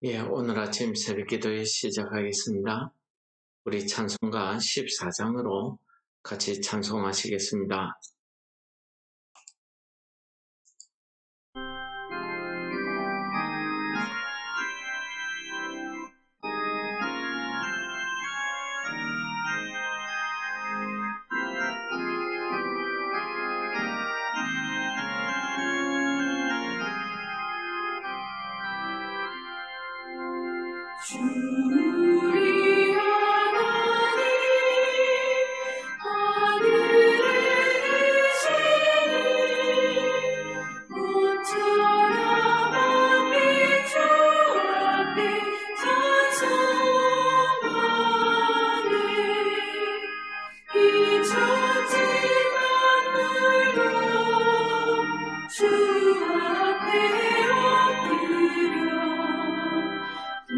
오늘 아침 새벽 기도에 시작하겠습니다. 우리 찬송가 14장으로 같이 찬송하시겠습니다. 우리 하나님 하늘에 계시니 모처럼 빛 주 앞에 찬송하네. 이 천지 만물도 주 앞에 엎드려 그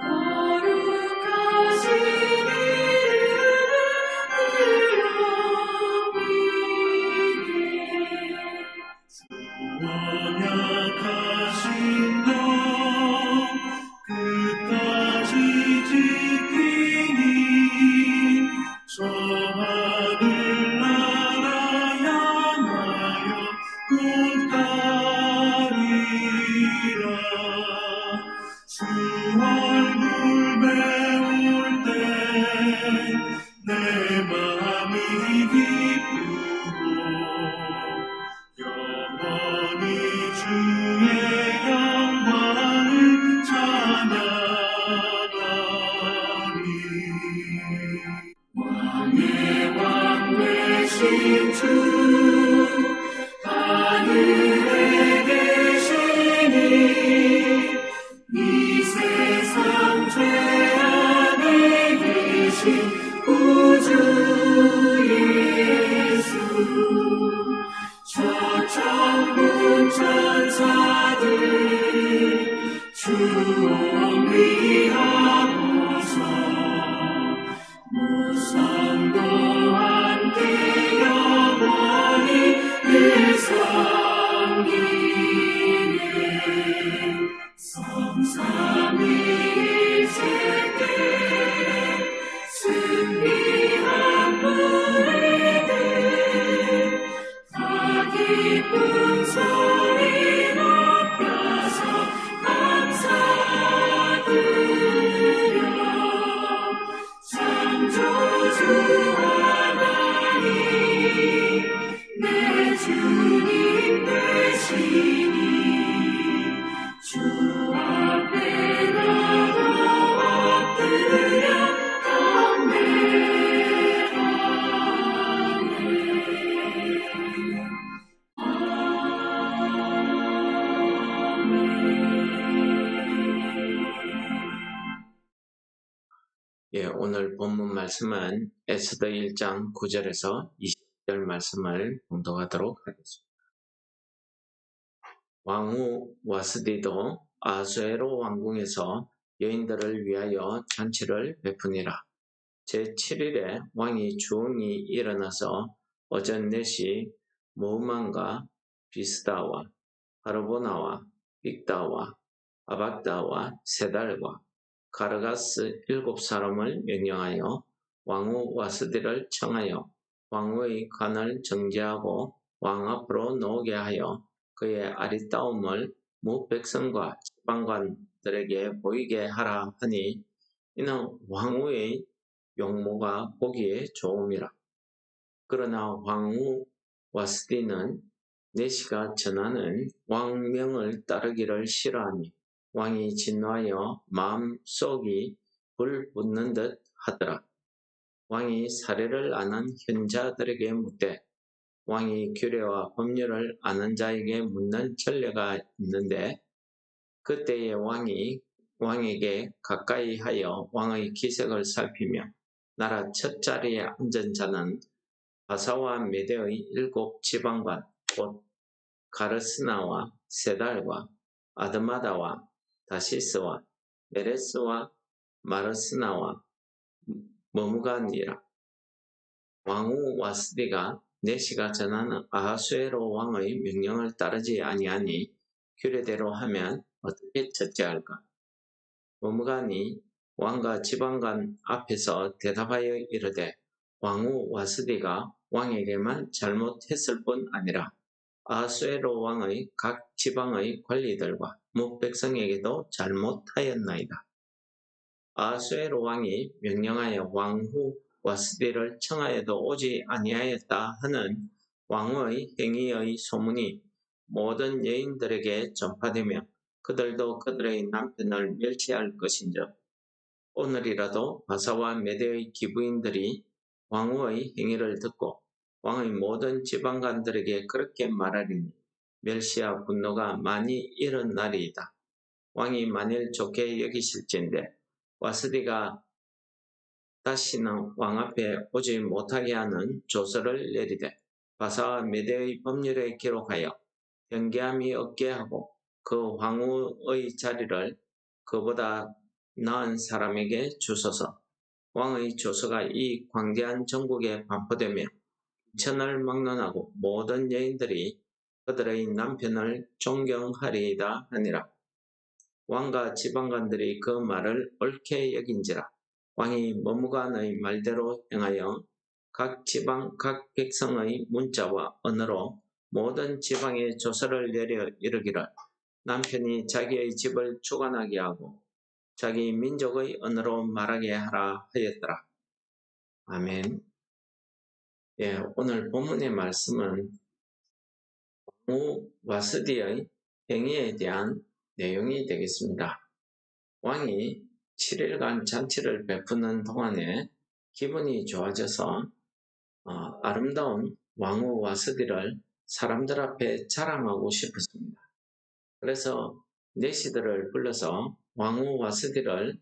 거룩하신 이름을 불러 언약하신 너 끝까지 지키니 저 하늘나라 향하여 곧 가리라. 주 얼굴 배울 때 내 마음이 기쁘고 영원히 주의 영광을 찬양하리. 왕의 왕 되신 주 하늘에 계시니 이 세상 죄악에 계신 구주 예수 저 천군 천사들 주 옹리하고서 무성도 함께 영원히 늘 섬기네. 성삼위일체께 승리한 무리들 다 기쁜 소리 높여서 감사드려. 창조주 하나님 내 주님 되시니 주 앞에 나도 엎드려 오늘 본문 말씀은 에스더 1장 9절에서 20절 말씀을 봉독하도록 하겠습니다. 왕후 와스디도 아수에로 왕궁에서 여인들을 위하여 잔치를 베푸니라. 제7일에 왕이 주웅이 일어나서 오전 4시 모음만과 비스다와 하르보나와 빅다와 아박다와 세달과 가르가스 7사람을 명령하여 왕후 와스디를 청하여 왕후의 관을 정지하고 왕 앞으로 나오게 하여 그의 아리따움을 무 백성과 지방관들에게 보이게 하라 하니 이는 왕후의 용모가 보기에 좋음이라. 그러나 왕후 와스디는 내시가 전하는 왕명을 따르기를 싫어하니 왕이 진노하여 마음속이 불붙는 듯 하더라. 왕이 사례를 아는 현자들에게 묻되 왕이 규례와 법률을 아는 자에게 묻는 전례가 있는데 그때에 왕이 왕에게 가까이 하여 왕의 기색을 살피며 나라 첫 자리에 앉은 자는 바사와 메대의 7 지방관 곧 가르스나와 세달과 아드마다와 다시스와 메레스와 마르스나와 머무가니라. 왕후 와스디가 내시가 전하는 아하수에로 왕의 명령을 따르지 아니하니 규례대로 하면 어떻게 처치할까? 머무간이 왕과 지방관 앞에서 대답하여 이르되 왕후 와스디가 왕에게만 잘못했을 뿐 아니라 아수에로 왕의 각 지방의 관리들과 뭇 백성에게도 잘못하였나이다. 아수에로 왕이 명령하여 왕후 와스디를 청하여도 오지 아니하였다 하는 왕의 행위의 소문이 모든 여인들에게 전파되며 그들도 그들의 남편을 멸시할 것인즉 오늘이라도 바사와 메대의 기부인들이 왕후의 행위를 듣고 왕의 모든 지방관들에게 그렇게 말하리니 멸시와 분노가 많이 일어나리이다. 왕이 만일 좋게 여기실진데 와스디가 다시는 왕 앞에 오지 못하게 하는 조서를 내리되 바사와 메대의 법률에 기록하여 경계함이 없게 하고 그 황후의 자리를 그보다 나은 사람에게 주소서. 왕의 조서가 이 광대한 전국에 반포되며 천을 막론하고 모든 여인들이 그들의 남편을 존경하리이다 하니라. 왕과 지방관들이 그 말을 옳게 여긴지라 왕이 머무간의 말대로 행하여 각 지방 각 백성의 문자와 언어로 모든 지방에 조서를 내려 이르기를 남편이 자기의 집을 주관하게 하고 자기 민족의 언어로 말하게 하라 하였더라. 아멘. 예, 오늘 본문의 말씀은 왕후 와스디의 행위에 대한 내용이 되겠습니다. 왕이 7일간 잔치를 베푸는 동안에 기분이 좋아져서 아름다운 왕후 와스디를 사람들 앞에 자랑하고 싶었습니다. 그래서 내시들을 불러서 왕후 와스디를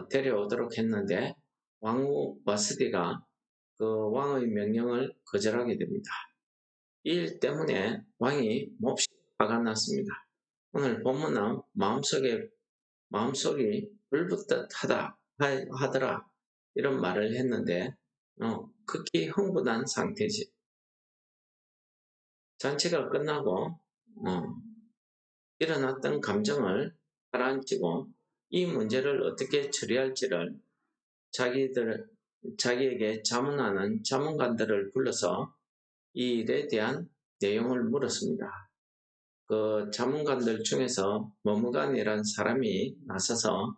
데려오도록 했는데 왕후 와스디가 그 왕의 명령을 거절하게 됩니다. 이 일 때문에 왕이 몹시 화가 났습니다. 오늘 본문은 마음속이 불붙듯 하더라 이런 말을 했는데 극히 흥분한 상태지. 잔치가 끝나고 일어났던 감정을 가라앉히고 이 문제를 어떻게 처리할지를 자기에게 자문하는 자문관들을 불러서 이 일에 대한 내용을 물었습니다. 그 자문관들 중에서 머무간이라는 사람이 나서서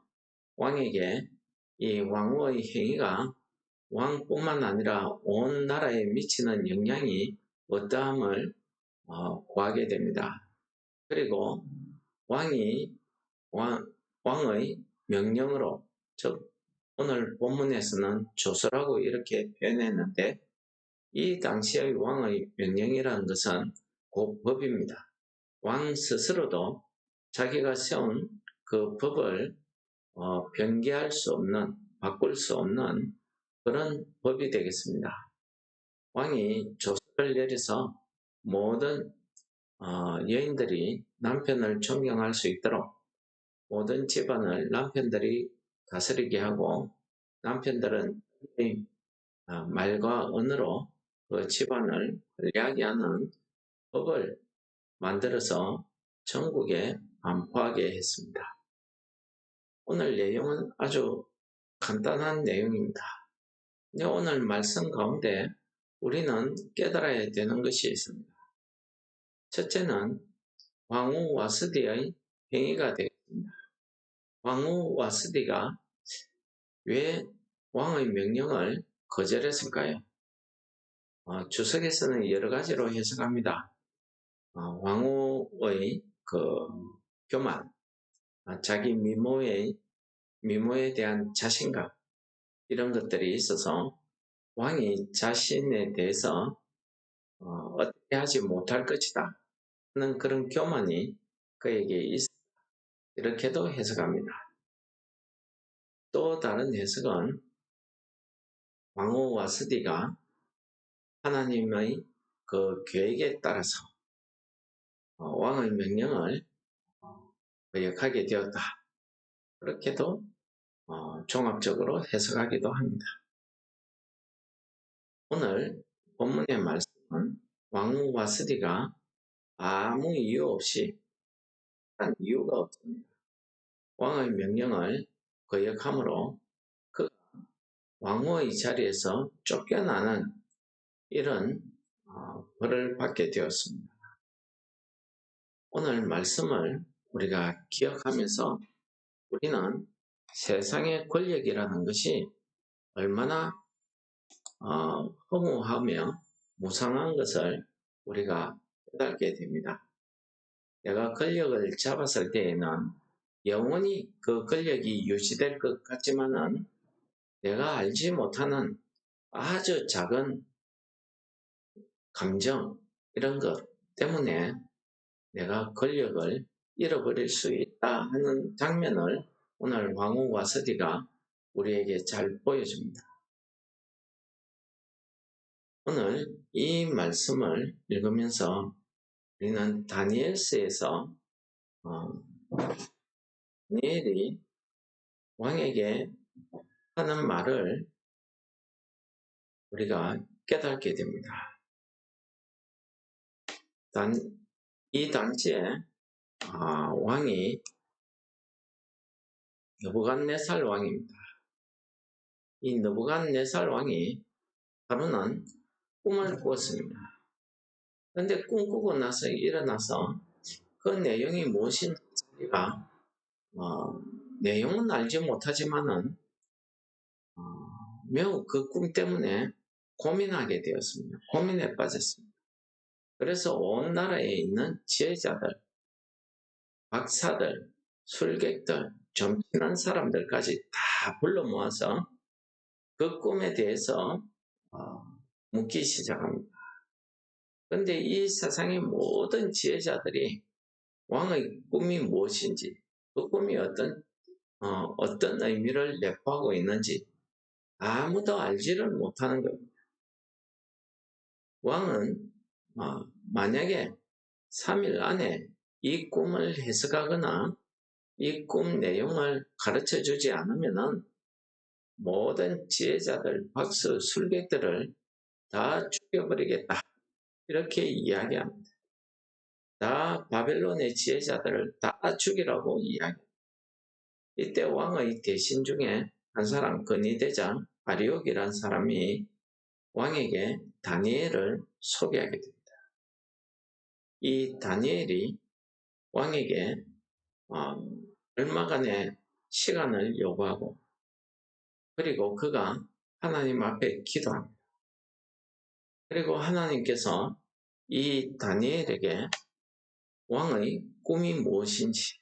왕에게 이 왕후의 행위가 왕뿐만 아니라 온 나라에 미치는 영향이 어떠함을 구하게 됩니다. 그리고 왕의 명령으로, 즉 오늘 본문에서는 조서라고 이렇게 표현했는데 이 당시의 왕의 명령이라는 것은 곧 법입니다. 왕 스스로도 자기가 세운 그 법을 변개할 수 없는, 바꿀 수 없는 그런 법이 되겠습니다. 왕이 조서를 내려서 모든 여인들이 남편을 존경할 수 있도록 모든 집안을 남편들이 다스리게 하고 남편들은 말과 언어로 그 집안을 관리하게 하는 법을 만들어서 전국에 반포하게 했습니다. 오늘 내용은 아주 간단한 내용입니다. 근데 오늘 말씀 가운데 우리는 깨달아야 되는 것이 있습니다. 첫째는 왕후 와스디의 행위가 되겠습니다. 왕후 와스디가 왜 왕의 명령을 거절했을까요? 주석에서는 여러 가지로 해석합니다. 왕후의 그 교만, 자기 미모에 대한 자신감 이런 것들이 있어서 왕이 자신에 대해서 어떻게 하지 못할 것이다 하는 그런 교만이 그에게 있었다. 이렇게도 해석합니다. 또 다른 해석은 왕후 와스디가 하나님의 그 계획에 따라서 왕의 명령을 거역하게 되었다. 그렇게도 종합적으로 해석하기도 합니다. 오늘 본문의 말씀은 왕후 와스디가 아무 이유 없이 한 이유가 없습니다. 왕의 명령을 거역함으로 그 왕후의 자리에서 쫓겨나는 이런 벌을 받게 되었습니다. 오늘 말씀을 우리가 기억하면서 우리는 세상의 권력이라는 것이 얼마나 허무하며 무상한 것을 우리가 깨닫게 됩니다. 내가 권력을 잡았을 때에는 영원히 그 권력이 유지될 것 같지만은 내가 알지 못하는 아주 작은 감정, 이런 것 때문에 내가 권력을 잃어버릴 수 있다 하는 장면을 오늘 왕후 와스디가 우리에게 잘 보여줍니다. 오늘 이 말씀을 읽으면서 우리는 다니엘서에서 다니엘이 왕에게 하는 말을 우리가 깨닫게 됩니다. 이 당시에 왕이 느부갓네살 왕입니다. 이 느부갓네살 왕이 하루는 꿈을 꾸었습니다. 그런데 꿈꾸고 나서 일어나서 그 내용이 무엇인지 자기가 내용은 알지 못하지만은 매우 그 꿈 때문에 고민하게 되었습니다. 고민에 빠졌습니다. 그래서 온 나라에 있는 지혜자들, 박사들, 술객들, 좀 친한 사람들까지 다 불러 모아서 그 꿈에 대해서 묻기 시작합니다. 그런데 이 세상의 모든 지혜자들이 왕의 꿈이 무엇인지, 그 꿈이 어떤 의미를 내포하고 있는지 아무도 알지를 못하는 겁니다. 왕은 만약에 3일 안에 이 꿈을 해석하거나 이 꿈 내용을 가르쳐 주지 않으면은 모든 지혜자들, 박수, 술객들을 다 죽여버리겠다. 이렇게 이야기합니다. 다 바벨론의 지혜자들을 다 죽이라고 이야기합니다. 이때 왕의 대신 중에 한 사람, 근위대장 아리옥이라는 사람이 왕에게 다니엘을 소개하게 됩니다. 이 다니엘이 왕에게 얼마간의 시간을 요구하고 그리고 그가 하나님 앞에 기도합니다. 그리고 하나님께서 이 다니엘에게 왕의 꿈이 무엇인지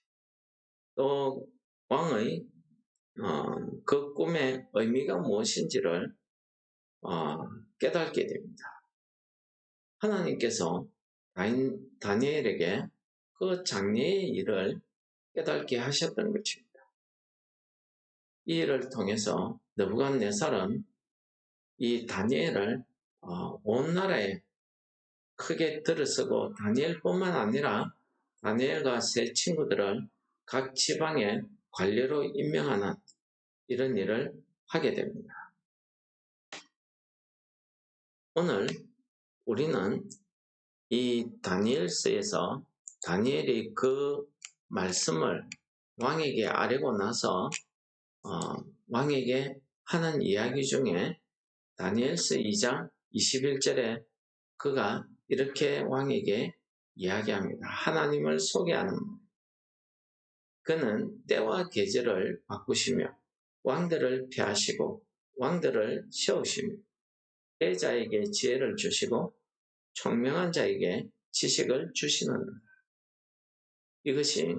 또 왕의 그 꿈의 의미가 무엇인지를 깨닫게 됩니다. 하나님께서 다니엘에게 그 장래의 일을 깨닫게 하셨던 것입니다. 이 일을 통해서 느부갓네살은 이 다니엘을 온 나라에 크게 들어서고 다니엘뿐만 아니라 다니엘과 세 친구들을 각 지방의 관리로 임명하는 이런 일을 하게 됩니다. 오늘 우리는 이 다니엘서에서 다니엘이 그 말씀을 왕에게 아뢰고 나서 왕에게 하는 이야기 중에 다니엘서 2장 21절에 그가 이렇게 왕에게 이야기합니다. 하나님을 소개하는 말. 그는 때와 계절을 바꾸시며 왕들을 폐하시고 왕들을 세우시며 대자에게 지혜를 주시고 총명한 자에게 지식을 주시는다. 이것이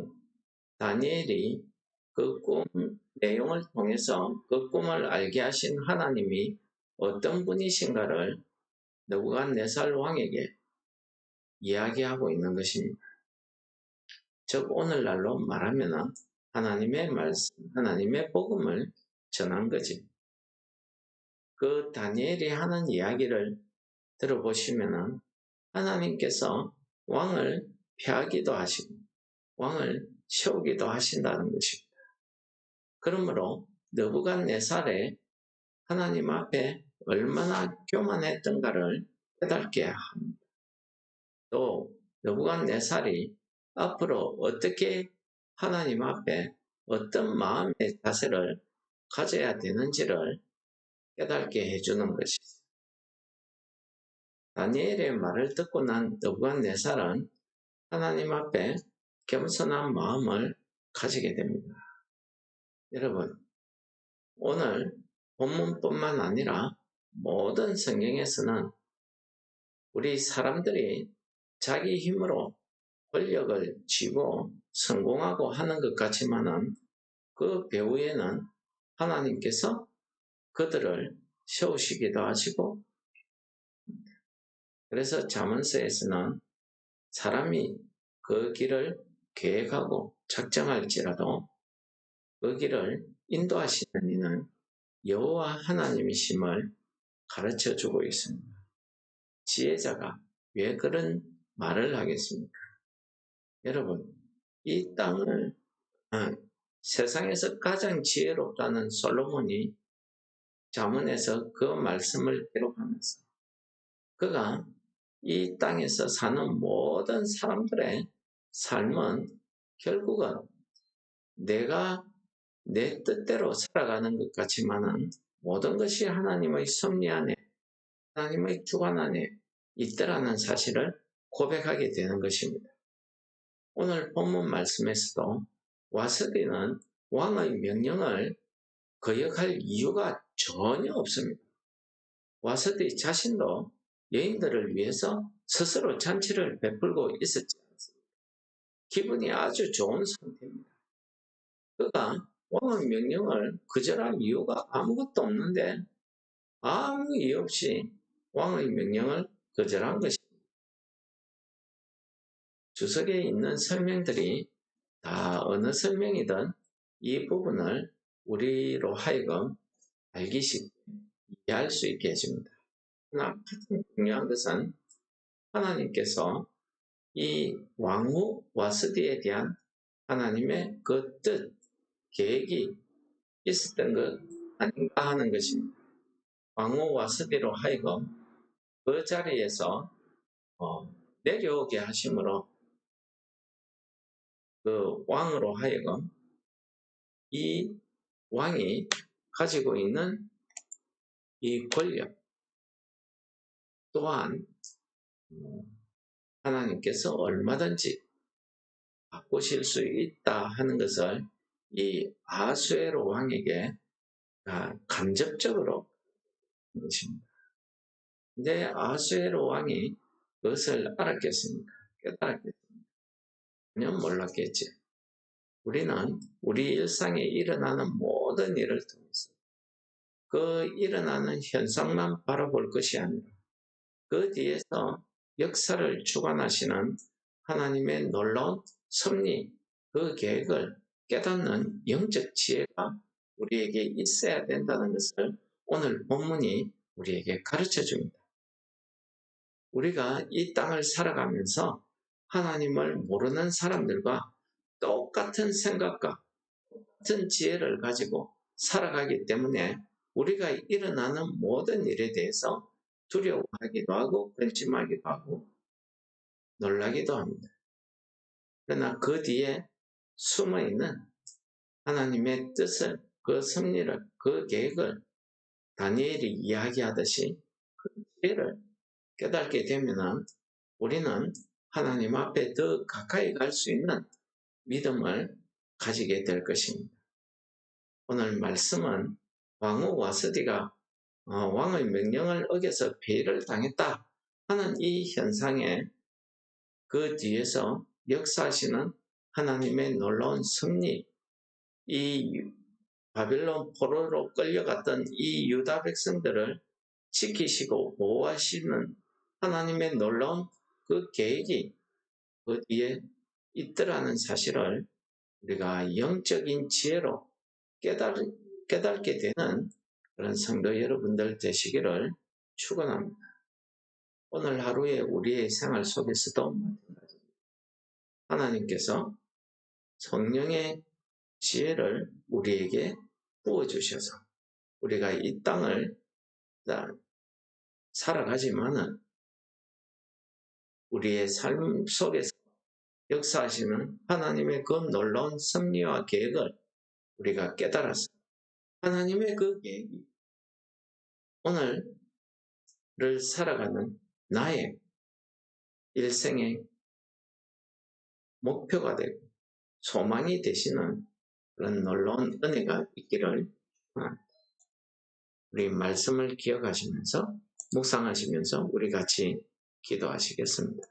다니엘이 그 꿈 내용을 통해서 그 꿈을 알게 하신 하나님이 어떤 분이신가를 느부갓네살 왕에게 이야기하고 있는 것입니다. 즉 오늘날로 말하면 하나님의 말씀, 하나님의 복음을 전한 거지. 그 다니엘이 하는 이야기를 들어보시면 하나님께서 왕을 폐하기도 하시고 왕을 세우기도 하신다는 것입니다. 그러므로 느부갓네살의 하나님 앞에 얼마나 교만했던가를 깨닫게 합니다. 또 느부갓네살이 앞으로 어떻게 하나님 앞에 어떤 마음의 자세를 가져야 되는지를 깨닫게 해주는 것이죠. 다니엘의 말을 듣고 난 느부갓네살은 하나님 앞에 겸손한 마음을 가지게 됩니다. 여러분, 오늘 본문뿐만 아니라 모든 성경에서는 우리 사람들이 자기 힘으로 권력을 쥐고 성공하고 하는 것 같지만은 그 배후에는 하나님께서 그들을 세우시기도 하시고, 그래서 잠언서에서는 사람이 그 길을 계획하고 작정할지라도 그 길을 인도하시는 이는 여호와 하나님이심을 가르쳐주고 있습니다. 지혜자가 왜 그런 말을 하겠습니까? 여러분, 이 땅을 세상에서 가장 지혜롭다는 솔로몬이 잠언에서 그 말씀을 기록하면서 그가 이 땅에서 사는 모든 사람들의 삶은 결국은 내가 내 뜻대로 살아가는 것 같지만은 모든 것이 하나님의 섭리 안에, 하나님의 주관 안에 있더라는 사실을 고백하게 되는 것입니다. 오늘 본문 말씀에서도 와스디는 왕의 명령을 거역할 이유가 전혀 없습니다. 와스디 자신도 여인들을 위해서 스스로 잔치를 베풀고 있었지 않습니까? 기분이 아주 좋은 상태입니다. 그가 왕의 명령을 거절할 이유가 아무것도 없는데 아무 이유 없이 왕의 명령을 거절한 것입니다. 주석에 있는 설명들이 다 어느 설명이든 이 부분을 우리로 하여금 알기 쉽게 이해할 수 있게 해줍니다. 그러나 가장 중요한 것은 하나님께서 이 왕후 와스디에 대한 하나님의 그 뜻, 계획이 있었던 것 아닌가 하는 것입니다. 왕후 와스디로 하여금 그 자리에서 내려오게 하심으로 그 왕으로 하여금 이 왕이 가지고 있는 이 권력 또한 하나님께서 얼마든지 바꾸실 수 있다 하는 것을 이 아수에로 왕에게 간접적으로 한 것입니다. 근데 아수에로 왕이 그것을 알았겠습니까? 깨달았겠습니까? 전혀 몰랐겠지. 우리는 우리 일상에 일어나는 모든 일을 통해서 그 일어나는 현상만 바라볼 것이 아니라 그 뒤에서 역사를 주관하시는 하나님의 놀라운 섭리, 그 계획을 깨닫는 영적 지혜가 우리에게 있어야 된다는 것을 오늘 본문이 우리에게 가르쳐 줍니다. 우리가 이 땅을 살아가면서 하나님을 모르는 사람들과 똑같은 생각과 똑같은 지혜를 가지고 살아가기 때문에 우리가 일어나는 모든 일에 대해서 두려워하기도 하고 근심하기도 하고 놀라기도 합니다. 그러나 그 뒤에 숨어있는 하나님의 뜻을, 그 섭리를, 그 계획을 다니엘이 이야기하듯이 그 지혜를 깨닫게 되면 우리는 하나님 앞에 더 가까이 갈 수 있는 믿음을 가지게 될 것입니다. 오늘 말씀은 왕후 와스디가 왕의 명령을 어겨서 폐위를 당했다 하는 이 현상에 그 뒤에서 역사하시는 하나님의 놀라운 섭리, 이 바빌론 포로로 끌려갔던 이 유다 백성들을 지키시고 보호하시는 하나님의 놀라운 그 계획이 그 뒤에 있더라는 사실을 우리가 영적인 지혜로 깨닫게 되는 그런 성도 여러분들 되시기를 축원합니다. 오늘 하루의 우리의 생활 속에서도 마찬가지입니다. 하나님께서 성령의 지혜를 우리에게 부어주셔서 우리가 이 땅을 살아가지만은 우리의 삶 속에서 역사하시는 하나님의 그 놀라운 섭리와 계획을 우리가 깨달았습니다. 하나님의 그 계획이 오늘을 살아가는 나의 일생의 목표가 되고 소망이 되시는 그런 놀라운 은혜가 있기를 우리 말씀을 기억하시면서 묵상하시면서 우리 같이 기도하시겠습니다.